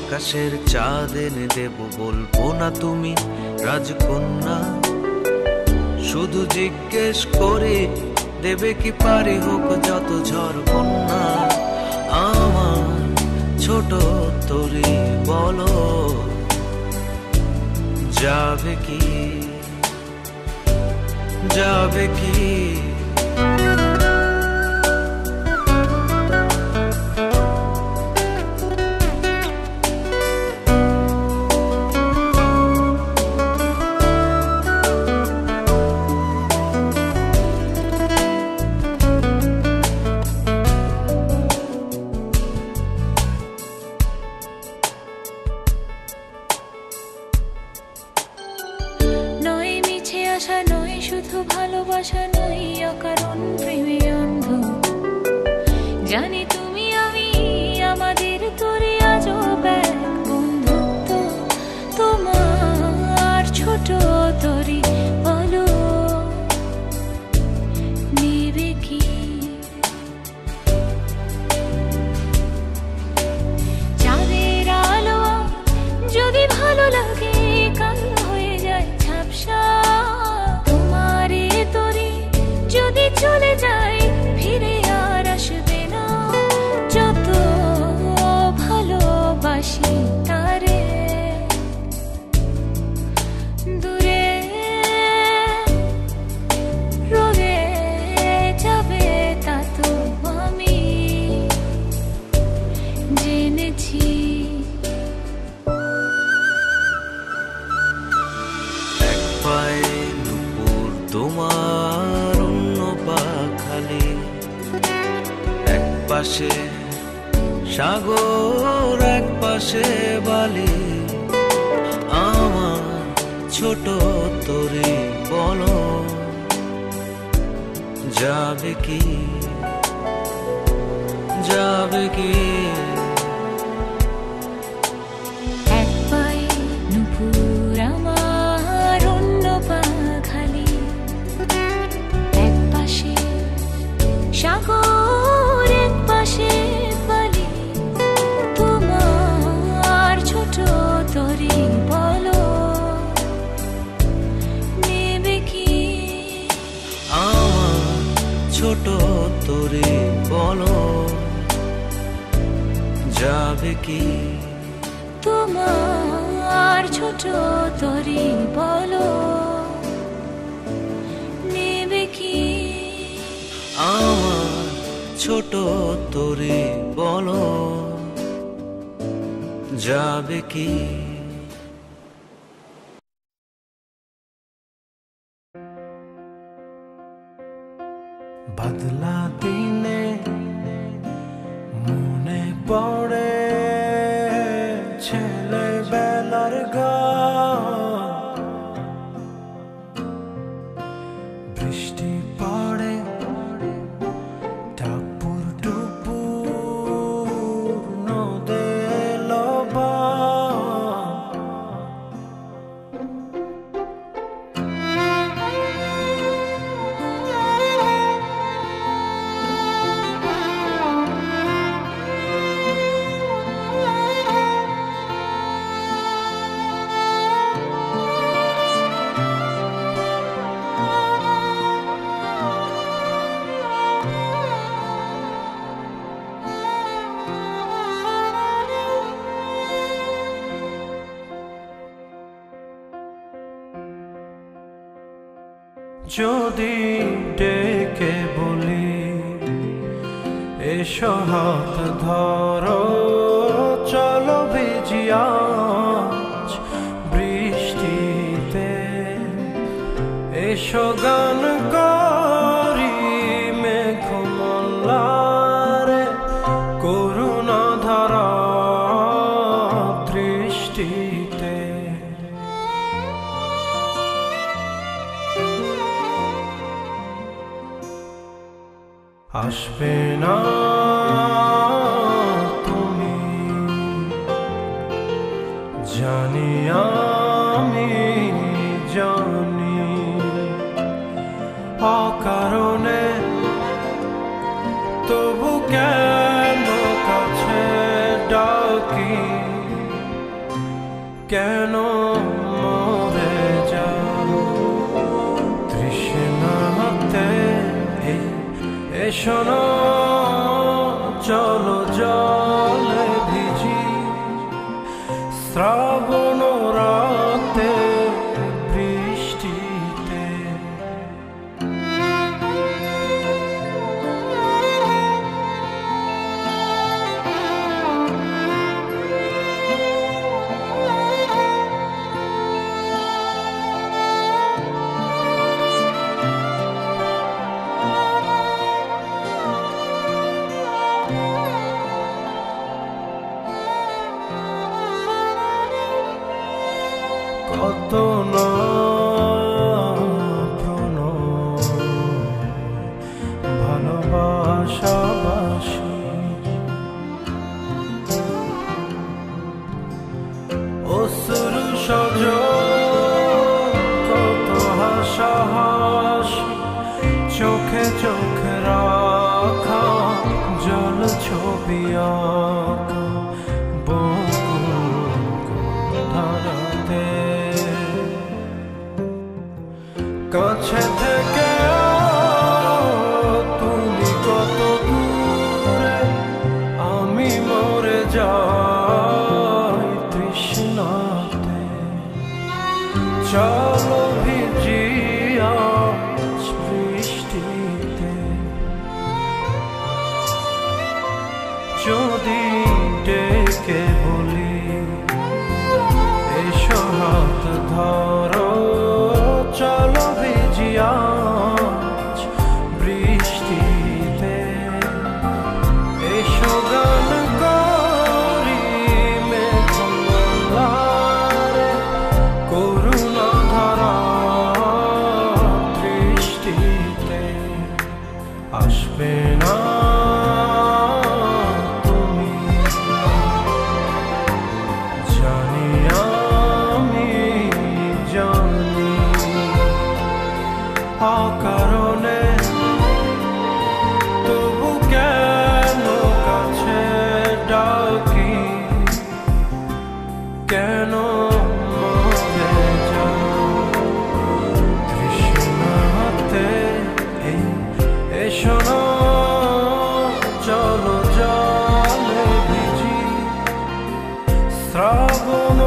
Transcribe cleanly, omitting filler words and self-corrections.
আকাশের চাঁদ এনে দেব, বলবো না তুমি রাজকন্যা। শুধু জিজ্ঞেস করে দেবে কি পারি হোক যত ঝড় বন্যা। আমার ছোট তরি বলো যাবে কি, যাবে কি? শুধু ভালোবাসা নয় অকারণ প্রেমে অন্ধ। জানি তুমি আমি আমাদের তোরে আজব এক বন্ধুত্ব। তোমার ছোট তরি বলো নেবে কি? চাঁদের আলো যদি ভালো লাগে কালো হয়ে যায় ঝাপসা। যদি চলে যায় ফিরে আর আসবে না। যত ভালোবাসি তারে দূরে রয়ে যাবে তা তো আমি জেনেছি। এক পায়ে নুপুর তোমার, এক পাশে সাগর এক পাশে বালি। আমার ছোট তরি বলো যাবে কি, যাবে কি? এক পায়ে নুপুর আমার, অন্য পা খালি। এক পাশে সাগর এক পাশে বালি। তোমার ছোট তরি বলো নেবে কি? আমার ছোট তরি বলো যাবে কি? তোমার ছোট তরি বলো নেবে কি? আমার ছোট তরি বলো যাবে কি? বদলা দিনে মনে পড়ে ছেলেবেলার গান। বৃষ্টি পড়ে টাপুর টুপুর নদে লবণ। যদি ডেকে বলি এসো হাত ধরো, চলো ভিজি আজ বৃষ্টিতে, এসো গান করি মেঘমল্লারে, করুণা ধারা দৃষ্টিতে। আসবে না তুমি জানি, আমি জানি, অকারণে তবু কেন কাছে ডাকি, কেন মরে যাও তৃষ্ণাতে। এসো না চলো জলে ভিজি, শ্রাবণ রাতে বৃষ্টিতে। কত না ভালোবাসাবাসি, অশ্রু সজ কত হাসাহাসি, চোখে চোখে রাখা জল ছবি আঁকা ধারাতে। কাছে থেকে তুমি কত দূরে, আমি মরে যাই তৃষ্ণাতে। চলো ভিজি আজ বৃষ্টিতে। যদি ডেকে বলি এসো হাত ধরো, চলো ভিজি আজ বৃষ্টিতে, এসো গান করি মেঘমল্লারে, করুণা ধারা দৃষ্টিতে। আসবে না তুমি জানি, আমি জানি, অকারণে তবু কেন কাছে ডাকি, কেন মরে যাও তৃষ্ণাতে। এসো না চলো জলে ভিজি, শ্রাবণ